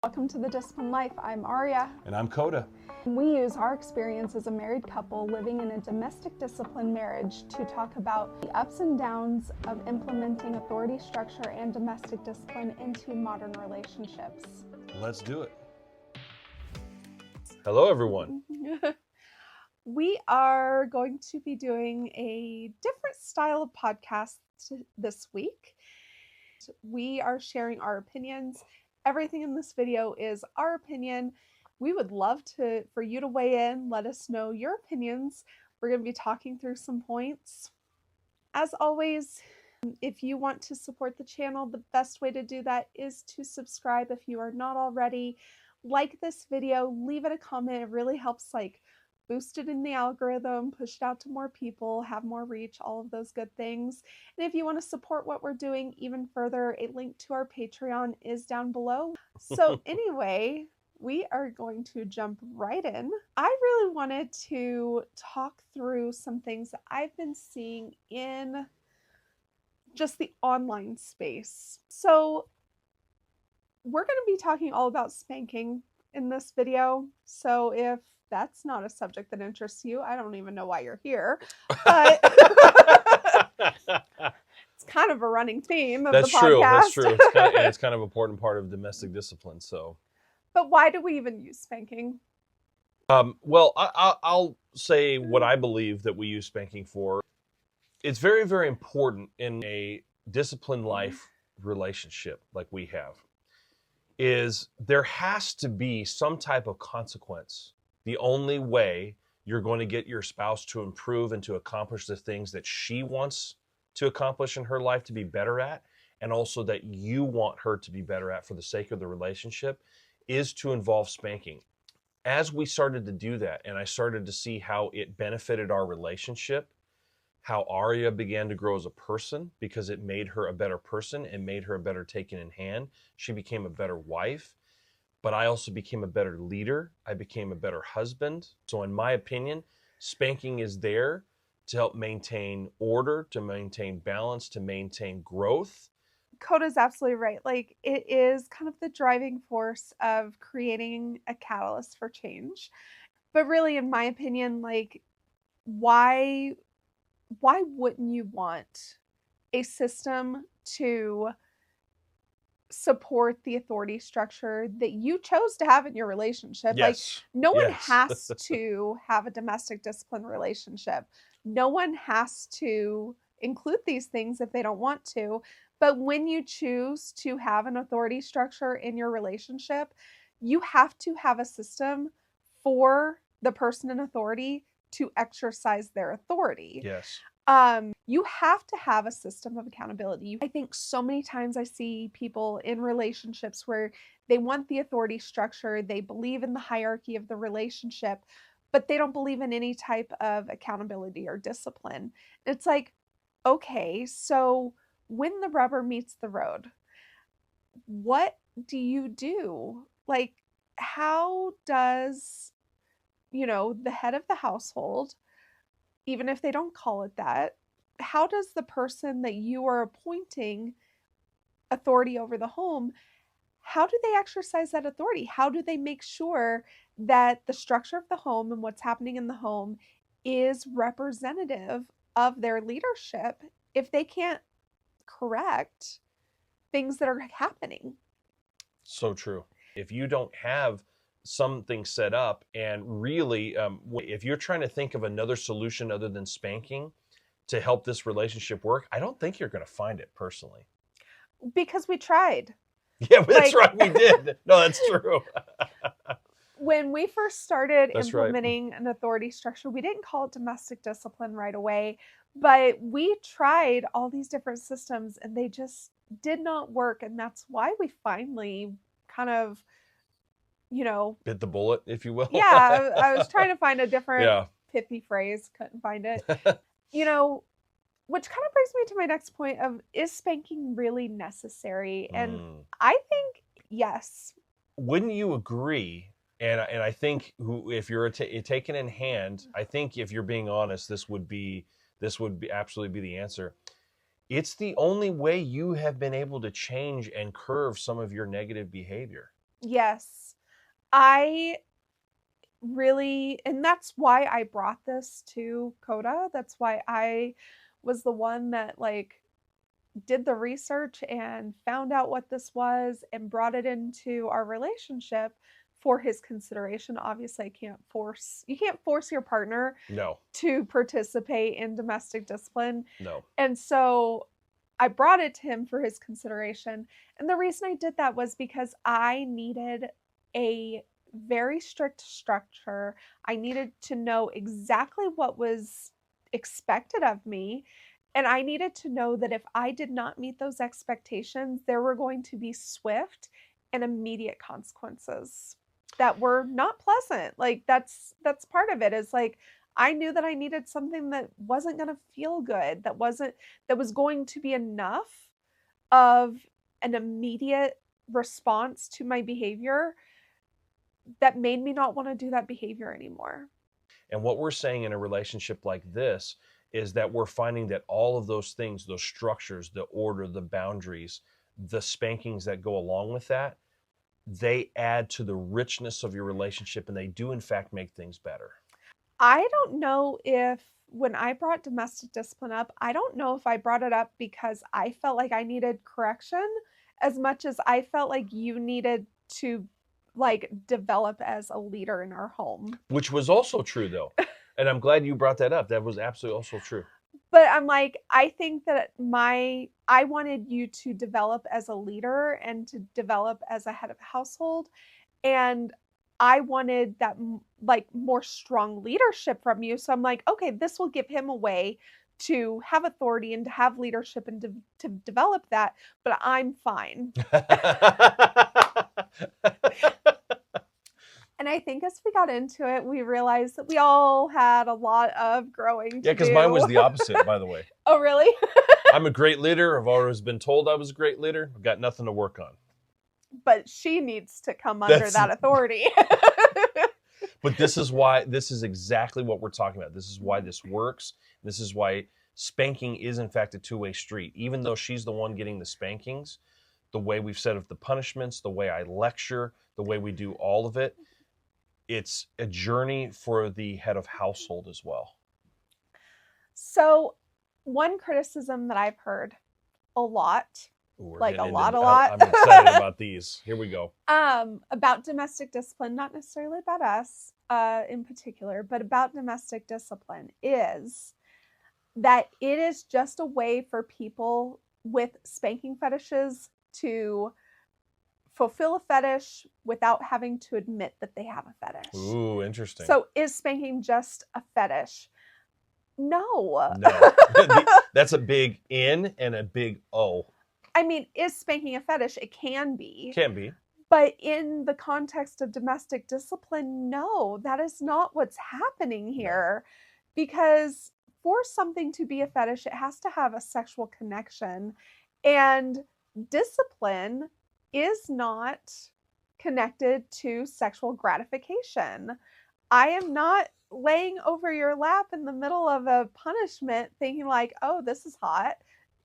Welcome to The Disciplined Life. I'm Aria. And I'm Coda. We use our experience as a married couple living in a domestic discipline marriage to talk about the ups and downs of implementing authority structure and domestic discipline into modern relationships. Let's do it. Hello, everyone. We are going to be doing a different style of podcast this week. We are sharing our opinions. Everything in this video is our opinion. We would love for you to weigh in, let us know your opinions. We're going to be talking through some points. As always, if you want to support the channel, the best way to do that is to subscribe if you are not already. Like this video, leave it a comment. It really helps boost it in the algorithm, push it out to more people, have more reach, all of those good things. And if you want to support what we're doing even further, a link to our Patreon is down below. So anyway, we are going to jump right in. I really wanted to talk through some things that I've been seeing in just the online space. So we're going to be talking all about spanking in this video. So if that's not a subject that interests you, I don't even know why you're here. But it's kind of a running theme of the podcast. That's true. It's kind of an important part of domestic discipline. So, but why do we even use spanking? Well, I'll say what I believe that we use spanking for. It's very, very important in a disciplined life relationship like we have. Is there has to be some type of consequence. The only way you're going to get your spouse to improve and to accomplish the things that she wants to accomplish in her life to be better at, and also that you want her to be better at for the sake of the relationship, is to involve spanking. As we started to do that, and I started to see how it benefited our relationship, how Aria began to grow as a person because it made her a better person and made her a better taken in hand. She became a better wife. But I also became a better leader. I became a better husband. So in my opinion, spanking is there to help maintain order, to maintain balance, to maintain growth. Coda's absolutely right. It is kind of the driving force of creating a catalyst for change. But really, in my opinion, why wouldn't you want a system to support the authority structure that you chose to have in your relationship? Yes. No one has to have a domestic discipline relationship. No one has to include these things if they don't want to. But when you choose to have an authority structure in your relationship, you have to have a system for the person in authority to exercise their authority. Yes. You have to have a system of accountability. I think so many times I see people in relationships where they want the authority structure, they believe in the hierarchy of the relationship, but they don't believe in any type of accountability or discipline. It's okay, so when the rubber meets the road, what do you do? How does, the head of the household, even if they don't call it that, how does the person that you are appointing authority over the home, how do they exercise that authority? How do they make sure that the structure of the home and what's happening in the home is representative of their leadership if they can't correct things that are happening? So true. If you don't have something set up, and really, if you're trying to think of another solution other than spanking to help this relationship work, I don't think you're going to find it personally. Because we tried. Yeah, that's right. We did. No, that's true. When we first started That's implementing an authority structure, we didn't call it domestic discipline right away, but we tried all these different systems and they just did not work. And that's why we finally kind of, bit the bullet, if you will. Yeah, I was trying to find a different pithy phrase, couldn't find it. Which kind of brings me to my next point of, is spanking really necessary? And I think yes. Wouldn't you agree? And I think if you're taken in hand, I think if you're being honest, this would absolutely be the answer. It's the only way you have been able to change and curve some of your negative behavior. Yes. I really, and that's why I brought this to Coda. That's why I was the one that like did the research and found out what this was and brought it into our relationship for his consideration. Obviously, you can't force your partner No, to participate in domestic discipline. no. And so I brought it to him for his consideration. And the reason I did that was because I needed a very strict structure. I needed to know exactly what was expected of me. And I needed to know that if I did not meet those expectations, there were going to be swift and immediate consequences that were not pleasant. Like that's part of it is like I knew that I needed something that wasn't going to feel good, that was going to be enough of an immediate response to my behavior that made me not want to do that behavior anymore. And what we're saying in a relationship like this is that we're finding that all of those things, those structures, the order, the boundaries, the spankings that go along with that, they add to the richness of your relationship, and they do in fact make things better. I don't know if when I brought domestic discipline up, I don't know if I brought it up because I felt like I needed correction as much as I felt like you needed to like develop as a leader in our home. Which was also true though. And I'm glad you brought that up. That was absolutely also true. But I'm like, I think that I wanted you to develop as a leader and to develop as a head of household. And I wanted that like more strong leadership from you. So I'm like, okay, this will give him a way to have authority and to have leadership and to develop that. But I'm fine. And I think as we got into it, we realized that we all had a lot of growing Yeah, to because mine was do. the opposite, by the way. Oh, really? I'm a great leader. I've always been told I was a great leader. I've got nothing to work on. But she needs to come under that authority. But this is exactly what we're talking about. This is why this works. This is why spanking is in fact a two-way street. Even though she's the one getting the spankings, the way we've set up the punishments, the way I lecture, the way we do all of it, it's a journey for the head of household as well. So, one criticism that I've heard a lot, like a lot, I'm excited about these. Here we go. about domestic discipline, not necessarily about us in particular, but about domestic discipline is that it is just a way for people with spanking fetishes to fulfill a fetish without having to admit that they have a fetish. Ooh, interesting. So is spanking just a fetish? No. No. That's a big N and a big O. I mean, is spanking a fetish? It can be. Can be. But in the context of domestic discipline, no, that is not what's happening here. No. Because for something to be a fetish, it has to have a sexual connection. And discipline is not connected to sexual gratification. I am not laying over your lap in the middle of a punishment thinking like, oh, this is hot.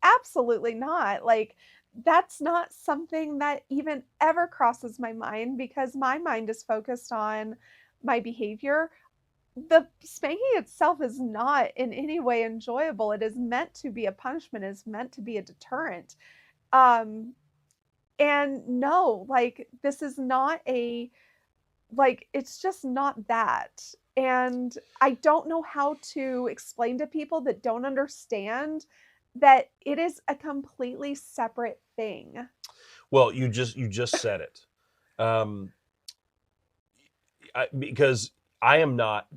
Absolutely not. Like, that's not something that even ever crosses my mind because my mind is focused on my behavior. The spanking itself is not in any way enjoyable. It is meant to be a punishment. It is meant to be a deterrent. And no, like, this is not it's just not that. And I don't know how to explain to people that don't understand that it is a completely separate thing. Well, you just said it. Because I am not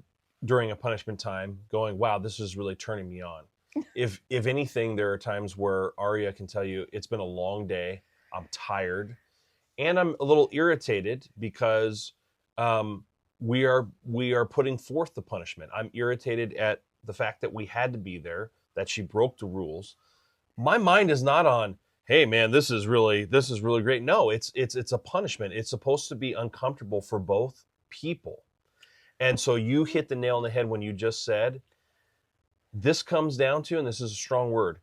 during a punishment time going, wow, this is really turning me on. If anything, there are times where Aria can tell you it's been a long day, I'm tired, and I'm a little irritated because we are putting forth the punishment. I'm irritated at the fact that we had to be there, that she broke the rules. My mind is not on, hey man, this is really great. No, it's a punishment. It's supposed to be uncomfortable for both people. And so you hit the nail on the head when you just said, this comes down to, and this is a strong word,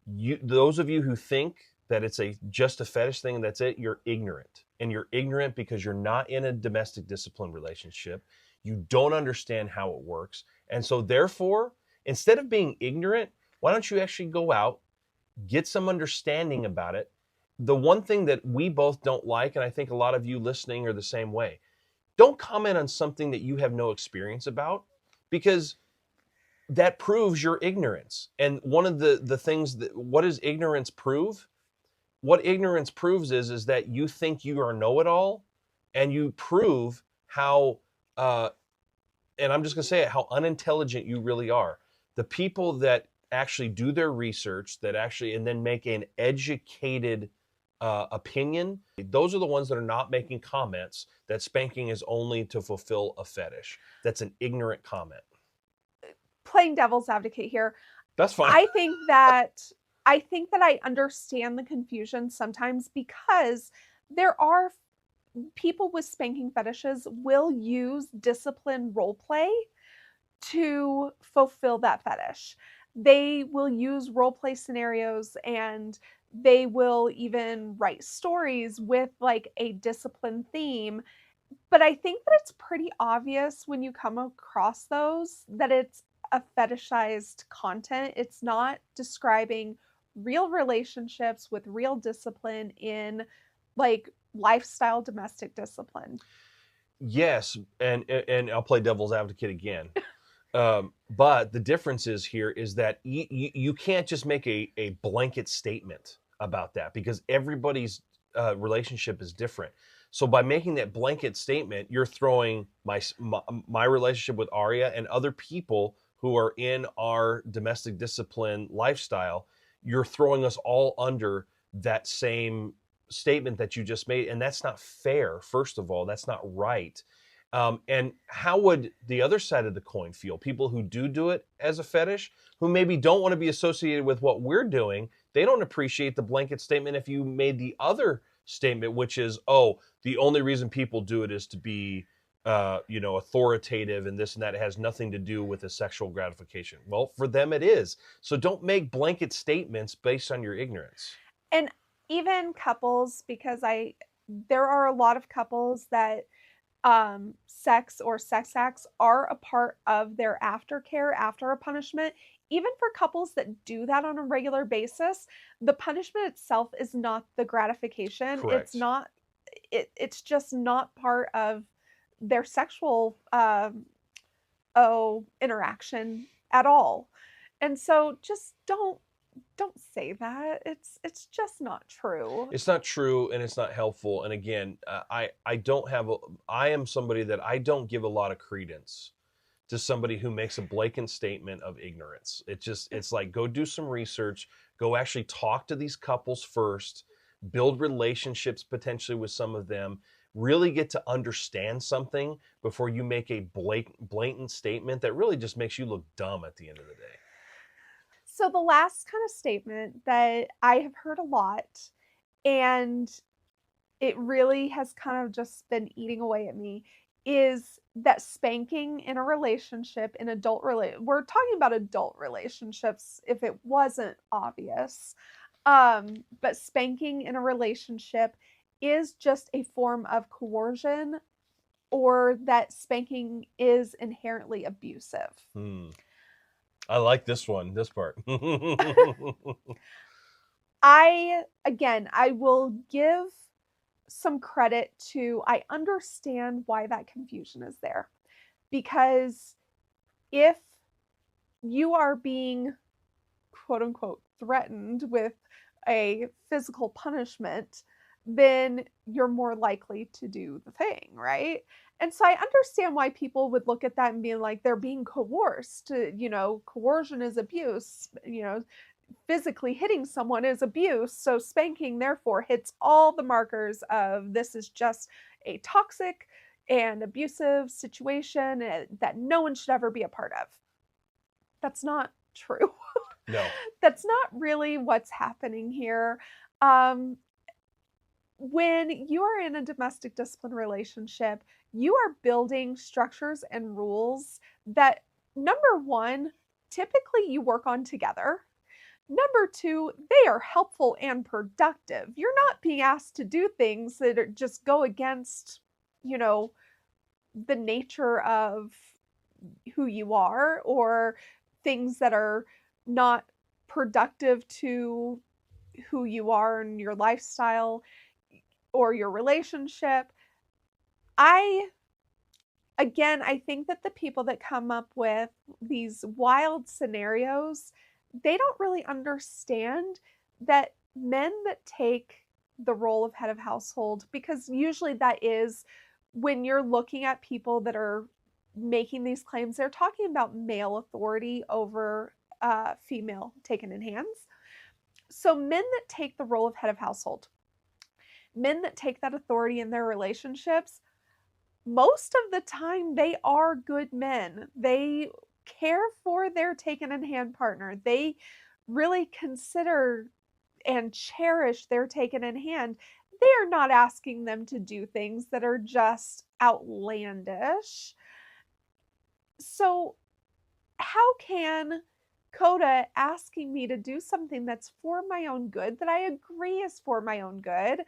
those of you who think that it's just a fetish thing and that's it, you're ignorant. And you're ignorant because you're not in a domestic discipline relationship. You don't understand how it works. And so therefore, instead of being ignorant, why don't you actually go out, get some understanding about it? The one thing that we both don't like, and I think a lot of you listening are the same way, don't comment on something that you have no experience about, because that proves your ignorance. And one of the things that, what does ignorance prove? What ignorance proves is that you think you are know-it-all, and you prove how, and I'm just going to say it, how unintelligent you really are. The people that actually do their research, that actually, and then make an educated opinion, those are the ones that are not making comments that spanking is only to fulfill a fetish. That's an ignorant comment. Playing devil's advocate here, That's fine. I think that I understand the confusion sometimes, because there are people with spanking fetishes will use discipline role play to fulfill that fetish. They will use role play scenarios, and they will even write stories with like a discipline theme. But I think that it's pretty obvious when you come across those that it's a fetishized content. It's not describing real relationships with real discipline in like lifestyle domestic discipline. Yes, and I'll play devil's advocate again. But the difference is here is that you can't just make a blanket statement about that, because everybody's relationship is different. So by making that blanket statement, you're throwing my relationship with Aria and other people who are in our domestic discipline lifestyle, you're throwing us all under that same statement that you just made. And that's not fair. First of all, that's not right. And how would the other side of the coin feel? People who do it as a fetish, who maybe don't want to be associated with what we're doing, they don't appreciate the blanket statement if you made the other statement, which is, oh, the only reason people do it is to be, authoritative and this and that. It has nothing to do with a sexual gratification. Well, for them it is. So don't make blanket statements based on your ignorance. And even couples, because there are a lot of couples that sex or sex acts are a part of their aftercare after a punishment. Even for couples that do that on a regular basis, the punishment itself is not the gratification. Correct. It's not. It's just not part of their sexual interaction at all. And so just don't say that. It's just not true. It's not true, and it's not helpful. And again, I don't have I am somebody that I don't give a lot of credence to somebody who makes a blatant statement of ignorance. It's like, go do some research, go actually talk to these couples first, build relationships potentially with some of them, really get to understand something before you make a blatant statement that really just makes you look dumb at the end of the day. So the last kind of statement that I have heard a lot, and it really has kind of just been eating away at me, is that spanking in a relationship, we're talking about adult relationships if it wasn't obvious, but spanking in a relationship is just a form of coercion, or that spanking is inherently abusive. I like this part. I will give some credit to, I understand why that confusion is there. Because if you are being quote unquote threatened with a physical punishment, then you're more likely to do the thing, right? And so I understand why people would look at that and be like, they're being coerced. Coercion is abuse. Physically hitting someone is abuse. So spanking, therefore, hits all the markers of this is just a toxic and abusive situation that no one should ever be a part of. That's not true. No. That's not really what's happening here. When you are in a domestic discipline relationship, you are building structures and rules that, number one, typically you work on together. Number two, they are helpful and productive. You're not being asked to do things that just go against, you know, the nature of who you are, or things that are not productive to who you are and your lifestyle or your relationship. I think that the people that come up with these wild scenarios, they don't really understand that men that take the role of head of household, because usually that is when you're looking at people that are making these claims, they're talking about male authority over female taken in hands. So men that take the role of head of household, men that take that authority in their relationships, most of the time they are good men. They care for their taken in hand partner. They really consider and cherish their taken in hand. They are not asking them to do things that are just outlandish. So, how can Coda asking me to do something that's for my own good, that I agree is for my own good,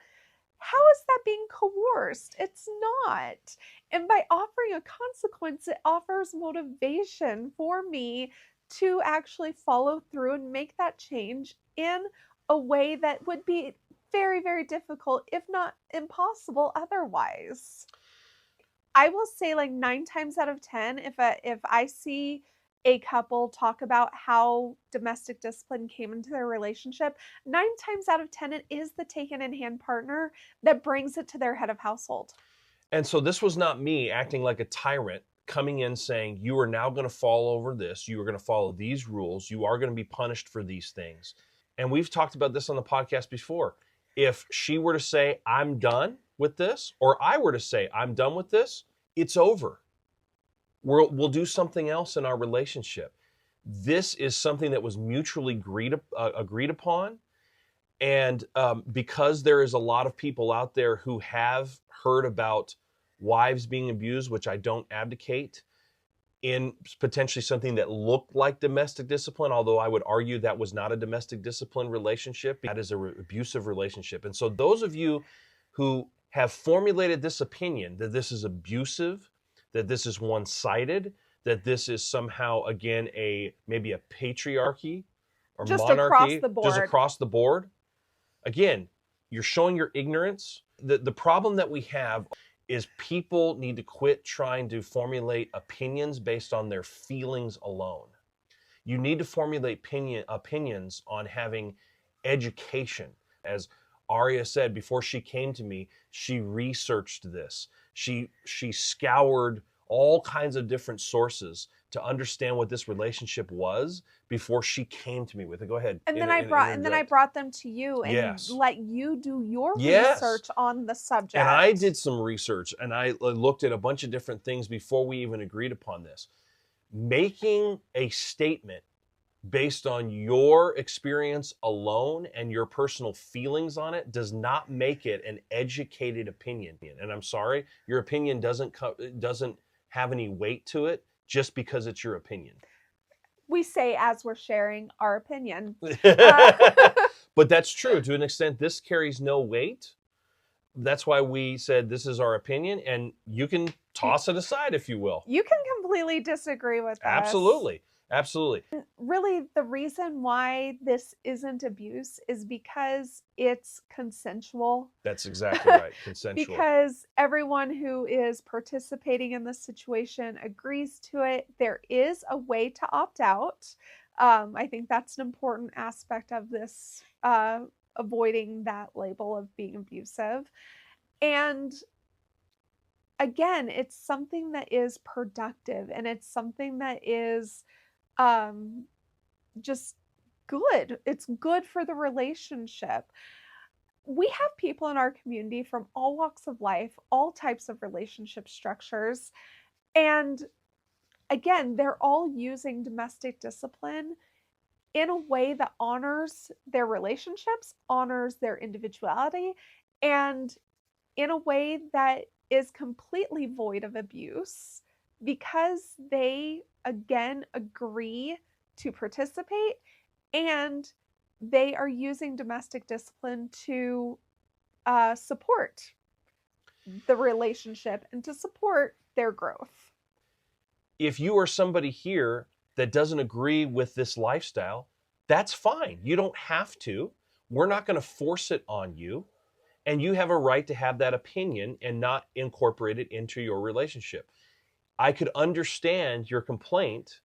how is that being coerced? It's not. And by offering a consequence, it offers motivation for me to actually follow through and make that change in a way that would be very, very difficult, if not impossible otherwise. I will say, like, 9 times out of 10, if I see a couple talk about how domestic discipline came into their relationship, 9 times out of 10 it is the taken in hand partner that brings it to their head of household. And so this was not me acting like a tyrant coming in saying, you are now going to fall over this. You are going to follow these rules. You are going to be punished for these things. And we've talked about this on the podcast before. If she were to say, I'm done with this, or I were to say, I'm done with this, it's over. We'll do something else in our relationship. This is something that was mutually agreed upon. And because there is a lot of people out there who have heard about wives being abused, which I don't abdicate, in potentially something that looked like domestic discipline, although I would argue that was not a domestic discipline relationship. That is an abusive relationship. And so those of you who have formulated this opinion that this is abusive, that this is one-sided, that this is somehow, again, maybe a patriarchy or Just monarchy, across the board. just across the board, again, you're showing your ignorance. The problem that we have is people need to quit trying to formulate opinions based on their feelings alone. You need to formulate opinions on having education. As Aria said, before she came to me, she researched this. She scoured all kinds of different sources to understand what this relationship was before she came to me with it. Go ahead. And then I brought them to you and Yes. let you do your Yes. research on the subject. And I did some research and I looked at a bunch of different things before we even agreed upon this. Making a statement based on your experience alone and your personal feelings on it does not make it an educated opinion. And I'm sorry, your opinion doesn't have any weight to it just because it's your opinion. We say as we're sharing our opinion. But that's true. To an extent, this carries no weight. That's why we said this is our opinion, and you can toss it aside if you will. You can completely disagree with us. Absolutely. Absolutely. Really, the reason why this isn't abuse is because it's consensual. That's exactly right. Consensual. Because everyone who is participating in this situation agrees to it. There is a way to opt out. I think that's an important aspect of this, avoiding that label of being abusive. And again, it's something that is productive, and it's something that is just good. It's good for the relationship. We have people in our community from all walks of life, all types of relationship structures. And again, they're all using domestic discipline in a way that honors their relationships, honors their individuality, and in a way that is completely void of abuse, because they, again, agree to participate and they are using domestic discipline to support the relationship and to support their growth. If you are somebody here that doesn't agree with this lifestyle, that's fine. You don't have to. We're not going to force it on you. And you have a right to have that opinion and not incorporate it into your relationship. I could understand your complaint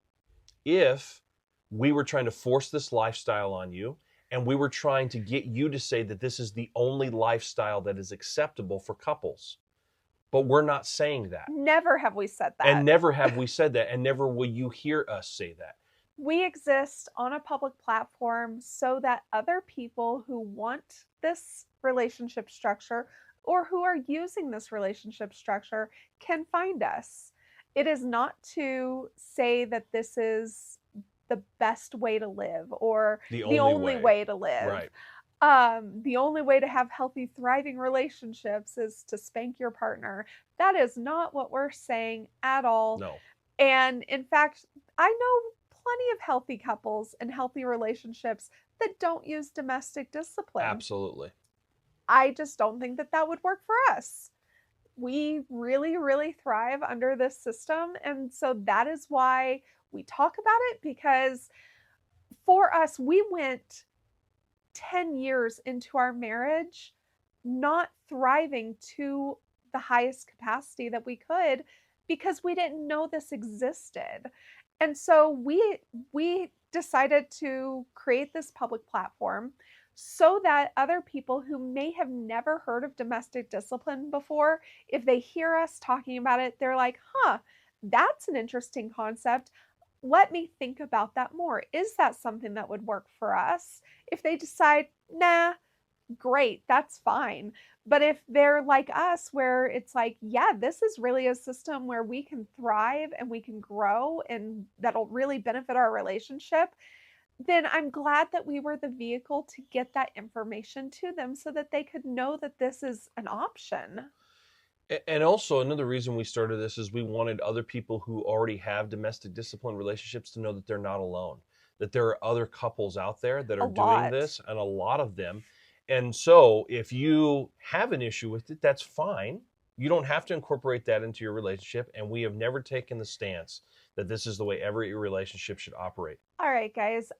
if we were trying to force this lifestyle on you and we were trying to get you to say that this is the only lifestyle that is acceptable for couples. But we're not saying that. Never have we said that. And never have we said that, and never will you hear us say that. We exist on a public platform so that other people who want this relationship structure or who are using this relationship structure can find us. It is not to say that this is the best way to live or the only way to live. Right. The only way to have healthy, thriving relationships is to spank your partner. That is not what we're saying at all. No. And in fact, I know plenty of healthy couples and healthy relationships that don't use domestic discipline. Absolutely. I just don't think that that would work for us. We really, really thrive under this system. And so that is why we talk about it, because for us, we went 10 years into our marriage not thriving to the highest capacity that we could because we didn't know this existed. And so we decided to create this public platform so that other people who may have never heard of domestic discipline before, if they hear us talking about it, they're like, huh, that's an interesting concept. Let me think about that more. Is that something that would work for us? If they decide, nah, great, that's fine. But if they're like us, where it's like, yeah, this is really a system where we can thrive and we can grow and that'll really benefit our relationship, then I'm glad that we were the vehicle to get that information to them so that they could know that this is an option. And also, another reason we started this is we wanted other people who already have domestic discipline relationships to know that they're not alone, that there are other couples out there that are doing this, and a lot of them. And so if you have an issue with it, that's fine. You don't have to incorporate that into your relationship. And we have never taken the stance that this is the way every relationship should operate. All right, guys.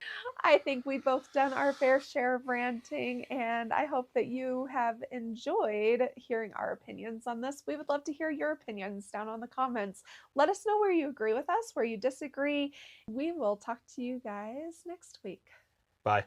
I think we've both done our fair share of ranting, and I hope that you have enjoyed hearing our opinions on this. We would love to hear your opinions down on the comments. Let us know where you agree with us, where you disagree. We will talk to you guys next week. Bye.